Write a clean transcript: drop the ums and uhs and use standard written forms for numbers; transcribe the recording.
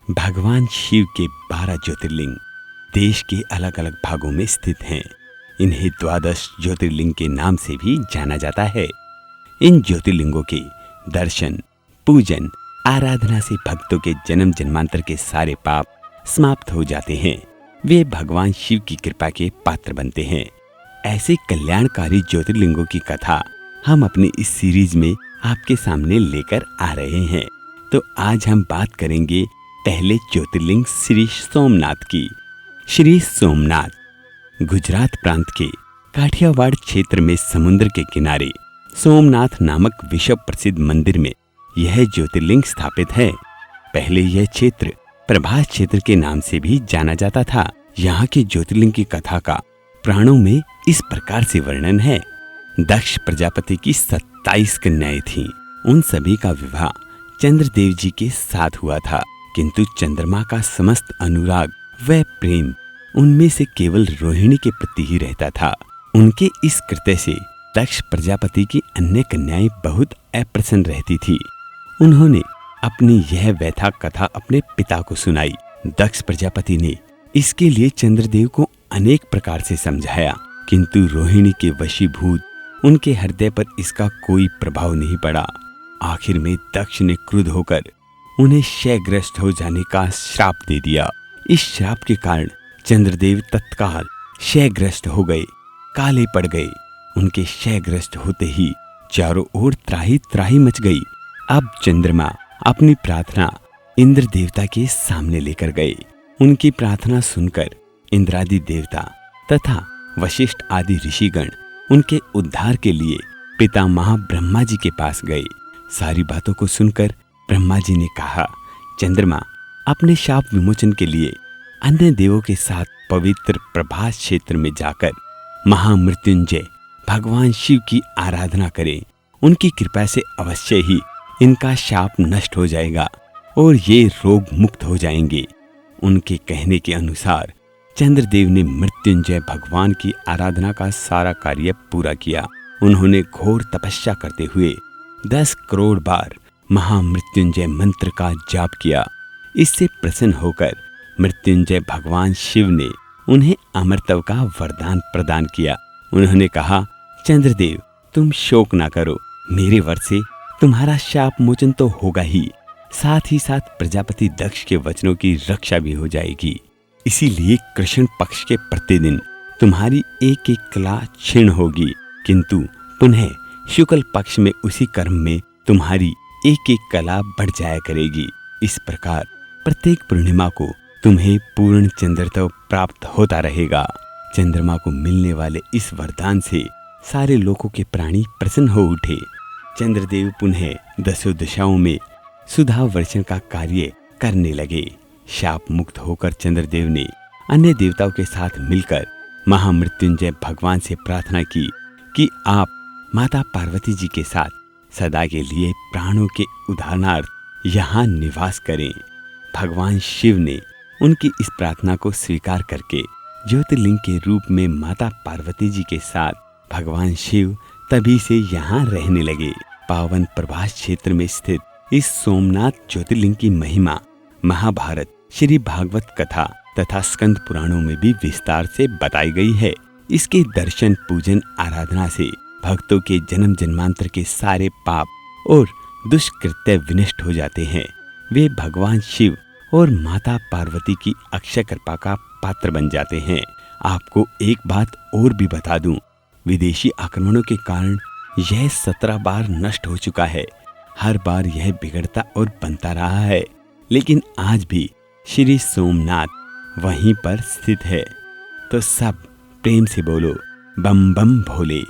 भगवान शिव के 12 ज्योतिर्लिंग देश के अलग अलग भागों में स्थित हैं। इन्हें 12 ज्योतिर्लिंग के नाम से भी जाना जाता है। इन ज्योतिर्लिंगों के दर्शन, पूजन, आराधना से भक्तों के जन्म जन्मांतर के सारे पाप समाप्त हो जाते हैं। वे भगवान शिव की कृपा के पात्र बनते हैं। ऐसे कल्याणकारी ज्योतिर्लिंगों की कथा हम अपनी इस सीरीज में आपके सामने लेकर आ रहे हैं। तो आज हम बात करेंगे पहले ज्योतिर्लिंग श्री सोमनाथ की। श्री सोमनाथ गुजरात प्रांत के काठियावाड़ क्षेत्र में समुद्र के किनारे सोमनाथ नामक विश्व प्रसिद्ध मंदिर में यह ज्योतिर्लिंग स्थापित है। पहले यह क्षेत्र प्रभास क्षेत्र के नाम से भी जाना जाता था। यहाँ के ज्योतिर्लिंग की कथा का पुराणों में इस प्रकार से वर्णन है। दक्ष प्रजापति की 27 कन्याएं थीं। उन सभी का विवाह चंद्रदेव जी के साथ हुआ था, किंतु चंद्रमा का समस्त अनुराग व प्रेम उनमें से केवल रोहिणी के प्रति ही रहता था। उनके इस कृत्य से दक्ष प्रजापति की अन्य कन्याएं बहुत अप्रसन्न रहती थी। उन्होंने अपनी यह व्यथा कथा अपने पिता को सुनाई। दक्ष प्रजापति ने इसके लिए चंद्रदेव को अनेक प्रकार से समझाया, किंतु रोहिणी के वशीभूत उनके हृदय पर इसका कोई प्रभाव नहीं पड़ा। आखिर में दक्ष ने क्रुद्ध होकर उन्हें क्षयग्रस्त हो जाने का श्राप दे दिया। इस श्राप के कारण चंद्रदेव तत्काल क्षयग्रस्त हो गए, काले पड़ गए। उनके क्षयग्रस्त होते ही चारों ओर त्राही त्राही मच गई। अब चंद्रमा अपनी प्रार्थना इंद्र देवता के सामने लेकर गए। उनकी प्रार्थना सुनकर इंद्रादि देवता तथा वशिष्ठ आदि ऋषिगण उनके उद्धार के लिए पितामह ब्रह्मा जी के पास गए। सारी बातों को सुनकर ब्रह्मा जी ने कहा, चंद्रमा अपने शाप विमोचन के लिए अन्य देवों के साथ पवित्र प्रभास क्षेत्र में जाकर महामृत्युंजय भगवान शिव की आराधना करें। उनकी कृपा से अवश्य ही इनका शाप नष्ट हो जाएगा और ये रोग मुक्त हो जाएंगे। उनके कहने के अनुसार चंद्रदेव ने मृत्युंजय भगवान की आराधना का सारा कार्य पूरा किया। उन्होंने घोर तपस्या करते हुए 10 करोड़ बार महामृत्युंजय मंत्र का जाप किया। इससे प्रसन्न होकर मृत्युंजय भगवान शिव ने उन्हें अमरत्व का वरदान प्रदान किया। उन्होंने कहा, चंद्रदेव तुम शोक ना करो, मेरे वर से तुम्हारा शाप मोचन तो होगा ही, साथ ही साथ प्रजापति दक्ष के वचनों की रक्षा भी हो जाएगी। इसीलिए कृष्ण पक्ष के प्रतिदिन तुम्हारी एक एक कला क्षीण होगी, किंतु पुनः शुक्ल पक्ष में उसी कर्म में तुम्हारी एक एक कला बढ़ जाया करेगी। इस प्रकार प्रत्येक पूर्णिमा को तुम्हें पूर्ण चंद्रत्व प्राप्त होता रहेगा। चंद्रमा को मिलने वाले इस वरदान से सारे लोगों के प्राणी प्रसन्न हो उठे। चंद्रदेव पुनः 10 दिशाओं में सुधा वर्षण का कार्य करने लगे। शाप मुक्त होकर चंद्रदेव ने अन्य देवताओं के साथ मिलकर महामृत्युंजय भगवान से प्रार्थना की कि आप माता पार्वती जी के साथ सदा के लिए प्राणों के उद्धारणार्थ यहाँ निवास करें। भगवान शिव ने उनकी इस प्रार्थना को स्वीकार करके ज्योतिर्लिंग के रूप में माता पार्वती जी के साथ भगवान शिव तभी से यहाँ रहने लगे। पावन प्रभास क्षेत्र में स्थित इस सोमनाथ ज्योतिर्लिंग की महिमा महाभारत, श्री भागवत कथा तथा स्कंद पुराणों में भी विस्तार से बताई गई है। इसके दर्शन, पूजन, आराधना से भक्तों के जन्म जन्मांतर के सारे पाप और दुष्कृत्य विनष्ट हो जाते हैं। वे भगवान शिव और माता पार्वती की अक्षय कृपा का पात्र बन जाते हैं। आपको एक बात और भी बता दूं, विदेशी आक्रमणों के कारण यह 17 बार नष्ट हो चुका है। हर बार यह बिगड़ता और बनता रहा है, लेकिन आज भी श्री सोमनाथ वहीं पर स्थित है। तो सब प्रेम से बोलो, बम बम भोले।